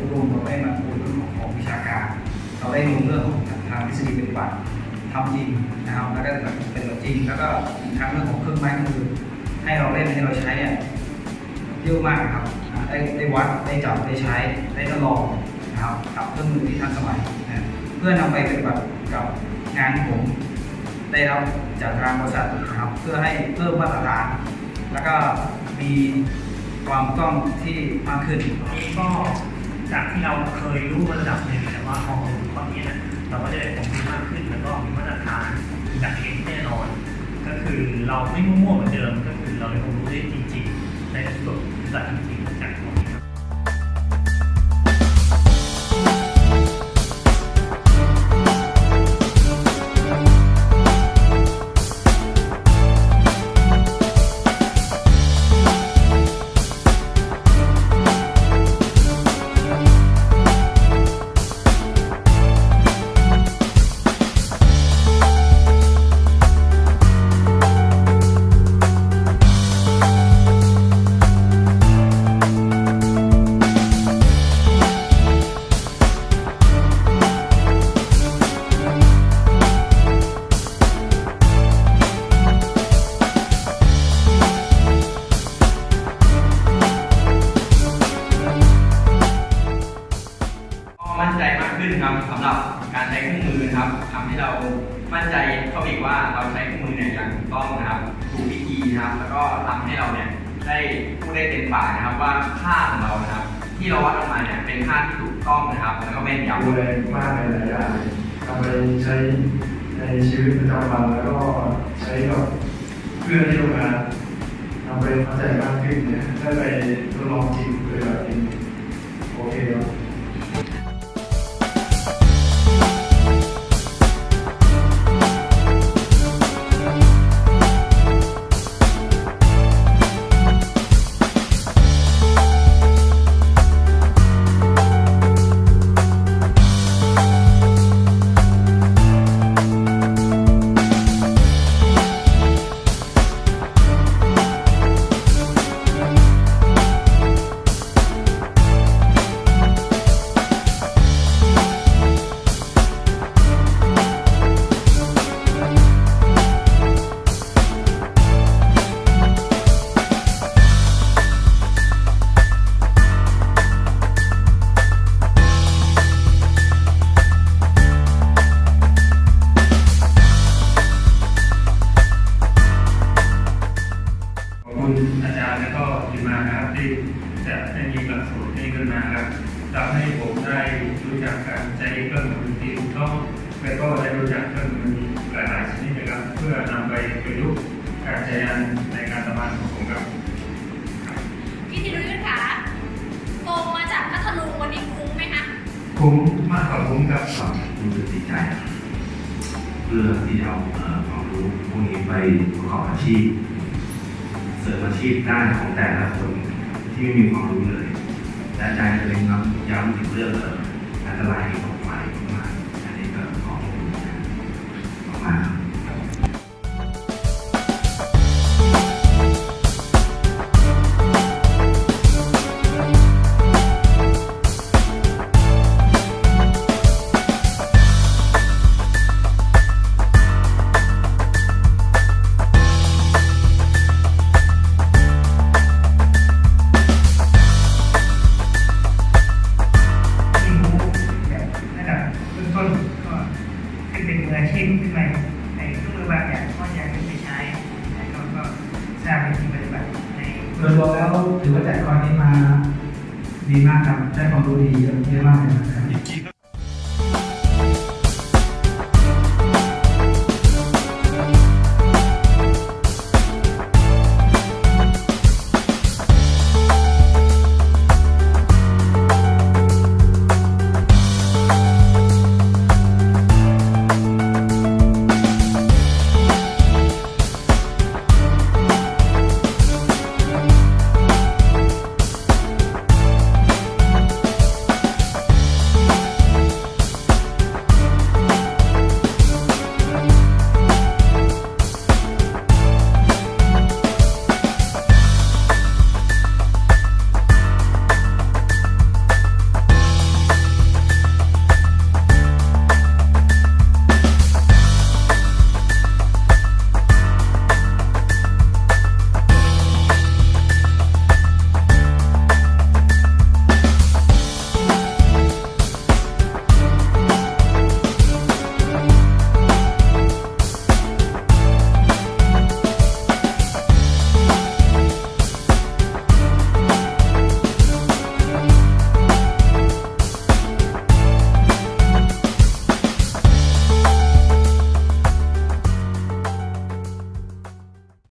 อบรมเราได้มาพูดเรื่องของวิชาการเราได้รู้เรื่องของทางทฤษฎีปฏิบัติทำจริงนะครับแล้วก็เป็นจริงแล้วก็อีกทั้งเรื่องของเครื่องไม้เครื่องมือให้เราเล่นให้เราใช้เยอะมากครับได้วัดได้จับได้ใช้ได้ทดลองนะครับกับเครื่องมือที่ทันสมัยนะเพื่อนำไปปฏิบัติกับงานที่ผมได้รับจากทางบริษัทนะครับเพื่อให้เพิ่มมาตรฐานแล้วก็มีความต้องที่มากขึ้นนี้ก็จากที่เราเคยรู้ระดับหนึ่งแต่ว่าพอตอนนี้นะเราก็จะได้ความรู้มากขึ้นแล้วก็มีมาตรฐานจากเองแน่นอนก็คือเราไม่มั่วๆเหมือนเดิมก็คือเราได้ความรู้ได้จริงๆในส่วนจากจริงๆจากตรงนี้ครับมั่นใจมากขึ้นครับสำหรับการใช้เครื่องมือนะครับทำให้เรามั่นใจเข้าอีกว่าเราใช้เครื่องมือเนี่ยอย่างถูกต้องนะครับถูกวิธีนะครับแล้วก็ทำให้เราเนี่ยได้พูดได้เต็มปากนะครับว่าค่าของเรานะครับที่เราวัดออกมาเนี่ยเป็นค่าที่ถูกต้องนะครับแล้วก็แม่นยำดูแลมากในหลายอย่างทำไปใช้ในชีวิตประจำวันแล้วก็ใช้กับเพื่อนที่ทำงานทำไปเข้าใจมากขึ้นเนี่ยได้ไปทดลองจริงเลยแบบจริงโอเคครับอาจารย์แล้วก็ทีมงานนะครับที่จะได้มีหลักสูตรนี้ขึ้นมาครับทำให้ผมได้รู้จักการใช้เครื่องมือที่ถูกต้องและก็ได้รู้จักเครื่องมือหลายๆชนิดนะครับเพื่อนำไปประยุกต์การใช้งานในการทำงานของผมครับพี่ธีรยุทธ์คะโตมาจากพัทลุงวันนี้คุ้มไหมคะคุ้มมากกว่าคุ้มครับรู้สึกดีใจเพื่อที่จะเอาความรู้พวกนี้ไปประกอบอาชีพเสริมอาชีพด้านของแต่ละคนที่ไม่มีความรู้เลยและอาจารย์จะเน้นย้ำถึงเรื่องอันตรายของไฟมากอันนี้ก็ขอบคุณมากขึ้นมาในเครื่องมือบางอย่างก็ยังไม่ไปใช้แล้วก็ทราบวิธีปฏิบัติในโดยรวมแล้วถือว่าจากตอนนี้มาดีมากครับได้ความรู้ดีเยอะมากเลยนะครับ